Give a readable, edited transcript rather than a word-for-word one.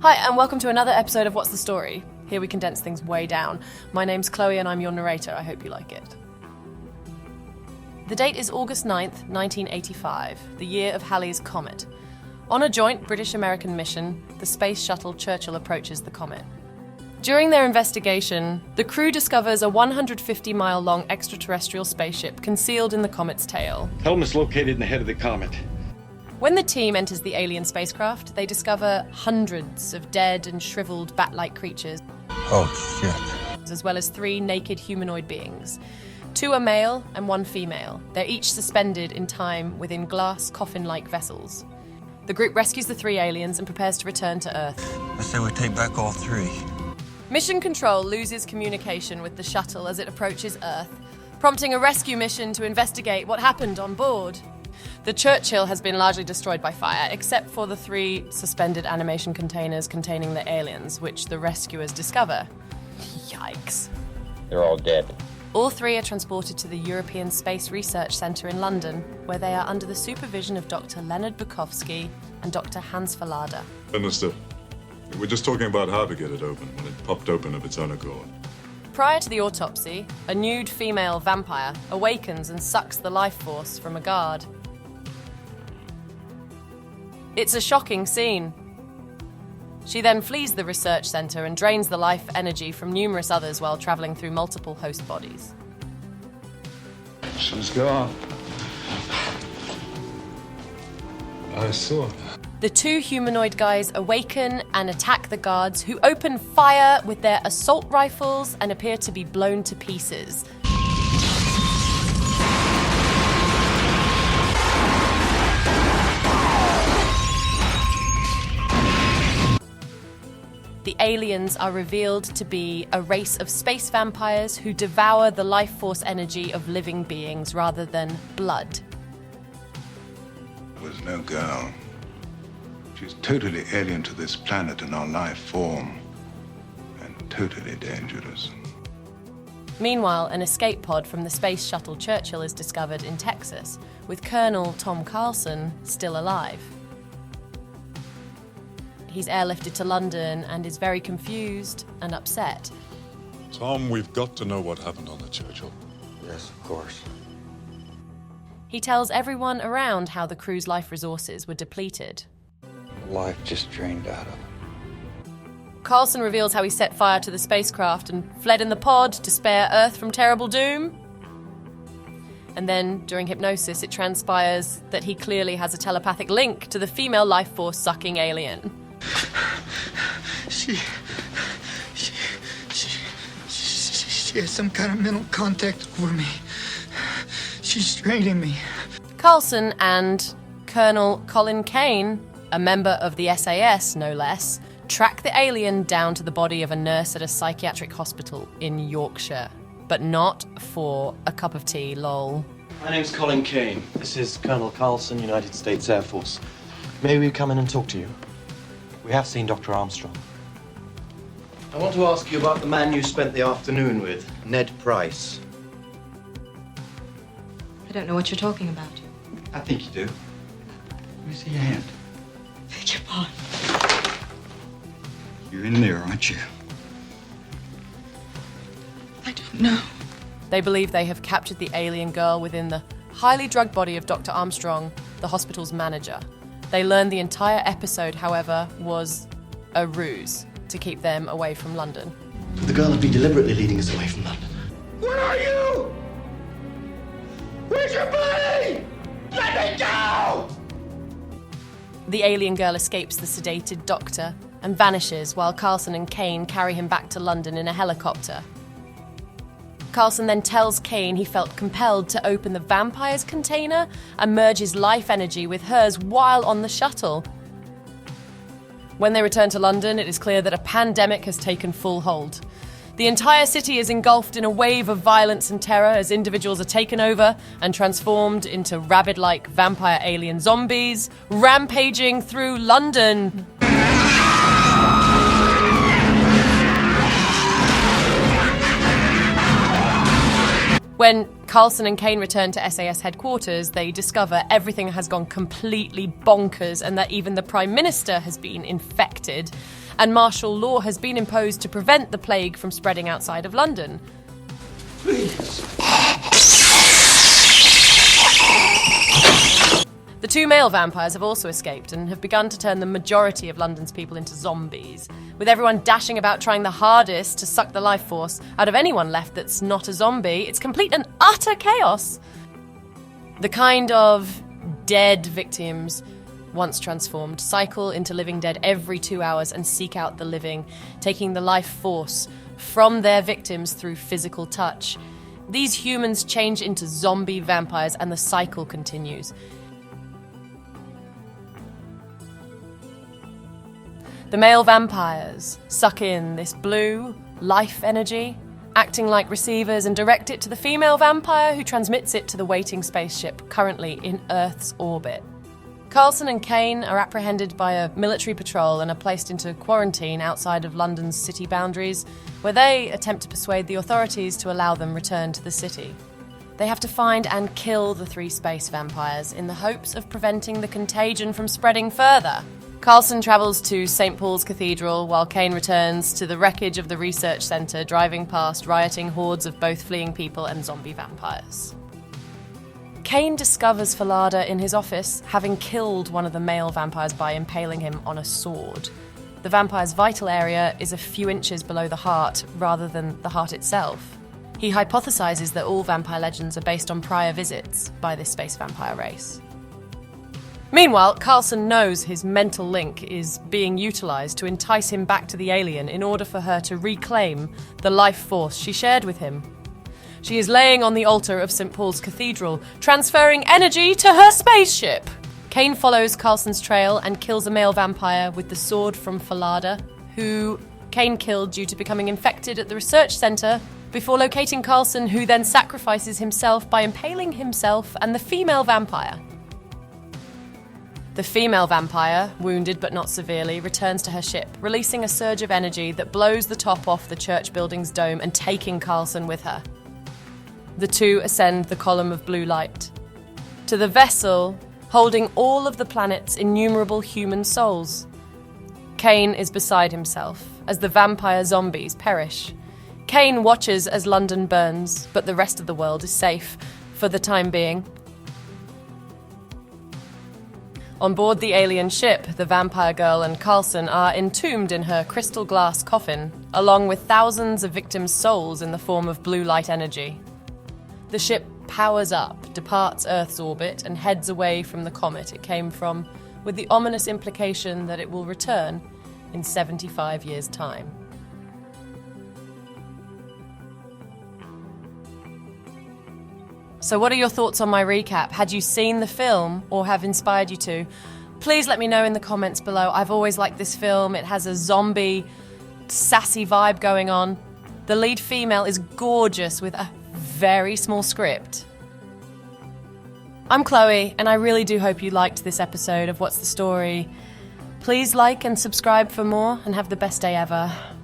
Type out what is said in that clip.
Hi, and welcome to another episode of What's the Story? Here we condense things way down. My name's Chloe and I'm your narrator. I hope you like it. The date is August 9th, 1985, the year of Halley's Comet. On a joint British-American mission, the Space Shuttle Churchill approaches the comet. During their investigation, the crew discovers a 150-mile-long extraterrestrial spaceship concealed in the comet's tail. Helmet's located in the head of the comet. When the team enters the alien spacecraft, they discover hundreds of dead and shriveled bat-like creatures. Oh, shit. As well as 3 naked humanoid beings. 2 are male and 1 female. They're each suspended in time within glass coffin-like vessels. The group rescues the 3 aliens and prepares to return to Earth. I say we take back all 3. Mission Control loses communication with the shuttle as it approaches Earth, prompting a rescue mission to investigate what happened on board. The Churchill has been largely destroyed by fire, except for the 3 suspended animation containers containing the aliens, which the rescuers discover. Yikes. They're all dead. All 3 are transported to the European Space Research Centre in London, where they are under the supervision of Dr. Leonard Bukowski and Dr. Hans Verlader. Understood. We're just talking about how to get it open when it popped open of its own accord. Prior to the autopsy, a nude female vampire awakens and sucks the Lifeforce from a guard. It's a shocking scene. She then flees the research centre and drains the life energy from numerous others while travelling through multiple host bodies. She's gone. I saw. The 2 humanoid guys awaken and attack the guards, who open fire with their assault rifles and appear to be blown to pieces. The aliens are revealed to be a race of space vampires who devour the life force energy of living beings rather than blood. It was no girl. She's totally alien to this planet and our life form, and totally dangerous. Meanwhile, an escape pod from the Space Shuttle Churchill is discovered in Texas, with Colonel Tom Carlson still alive. He's airlifted to London and is very confused and upset. Tom, we've got to know what happened on the Churchill. Yes, of course. He tells everyone around how the crew's life resources were depleted. Life just drained out of it. Carlson reveals how he set fire to the spacecraft and fled in the pod to spare Earth from terrible doom. And then, during hypnosis, it transpires that he clearly has a telepathic link to the female life force sucking alien. She has some kind of mental contact over me. She's draining me. Carlson and Colonel Colin Kane, a member of the SAS no less, track the alien down to the body of a nurse at a psychiatric hospital in Yorkshire. But not for a cup of tea, lol. My name's Colin Kane. This is Colonel Carlson, United States Air Force. May we come in and talk to you? We have seen Dr. Armstrong. I want to ask you about the man you spent the afternoon with, Ned Price. I don't know what you're talking about. I think you do. Let me see your hand. Beg your pardon. You're in there, aren't you? I don't know. They believe they have captured the alien girl within the highly drugged body of Dr. Armstrong, the hospital's manager. They learn the entire episode, however, was a ruse to keep them away from London. The girl has been deliberately leading us away from London. Where are you? Where's your body? Let me go! The alien girl escapes the sedated doctor and vanishes while Carlson and Kane carry him back to London in a helicopter. Carlson then tells Kane he felt compelled to open the vampire's container and merge his life energy with hers while on the shuttle. When they return to London, it is clear that a pandemic has taken full hold. The entire city is engulfed in a wave of violence and terror as individuals are taken over and transformed into rabid-like vampire alien zombies, rampaging through London. When Carlson and Kane return to SAS headquarters, they discover everything has gone completely bonkers and that even the Prime Minister has been infected. and martial law has been imposed to prevent the plague from spreading outside of London. Please. The two male vampires have also escaped and have begun to turn the majority of London's people into zombies, with everyone dashing about trying the hardest to suck the life force out of anyone left that's not a zombie. It's complete and utter chaos. The kind of dead victims, once transformed, cycle into living dead every 2 hours and seek out the living, taking the life force from their victims through physical touch. These humans change into zombie vampires and the cycle continues. The male vampires suck in this blue life energy, acting like receivers, and direct it to the female vampire, who transmits it to the waiting spaceship currently in Earth's orbit. Carlson and Kane are apprehended by a military patrol and are placed into quarantine outside of London's city boundaries, where they attempt to persuade the authorities to allow them return to the city. They have to find and kill the 3 space vampires in the hopes of preventing the contagion from spreading further. Carlson travels to St. Paul's Cathedral, while Kane returns to the wreckage of the research centre, driving past rioting hordes of both fleeing people and zombie vampires. Kane discovers Falada in his office, having killed one of the male vampires by impaling him on a sword. The vampire's vital area is a few inches below the heart, rather than the heart itself. He hypothesises that all vampire legends are based on prior visits by this space vampire race. Meanwhile, Carlson knows his mental link is being utilised to entice him back to the alien in order for her to reclaim the life force she shared with him. She is laying on the altar of St. Paul's Cathedral, transferring energy to her spaceship. Kane follows Carlson's trail and kills a male vampire with the sword from Falada, who Kane killed due to becoming infected at the research centre, before locating Carlson, who then sacrifices himself by impaling himself and the female vampire. The female vampire, wounded but not severely, returns to her ship, releasing a surge of energy that blows the top off the church building's dome and taking Carlson with her. The two ascend the column of blue light to the vessel holding all of the planet's innumerable human souls. Kane is beside himself as the vampire zombies perish. Kane watches as London burns, but the rest of the world is safe for the time being. On board the alien ship, the vampire girl and Carlson are entombed in her crystal glass coffin, along with thousands of victims' souls in the form of blue light energy. The ship powers up, departs Earth's orbit, and heads away from the comet it came from, with the ominous implication that it will return in 75 years' time. So what are your thoughts on my recap? Had you seen the film or have inspired you to? Please let me know in the comments below. I've always liked this film. It has a zombie, sassy vibe going on. The lead female is gorgeous with a very small script. I'm Chloe, and I really do hope you liked this episode of What's the Story. Please like and subscribe for more, and have the best day ever.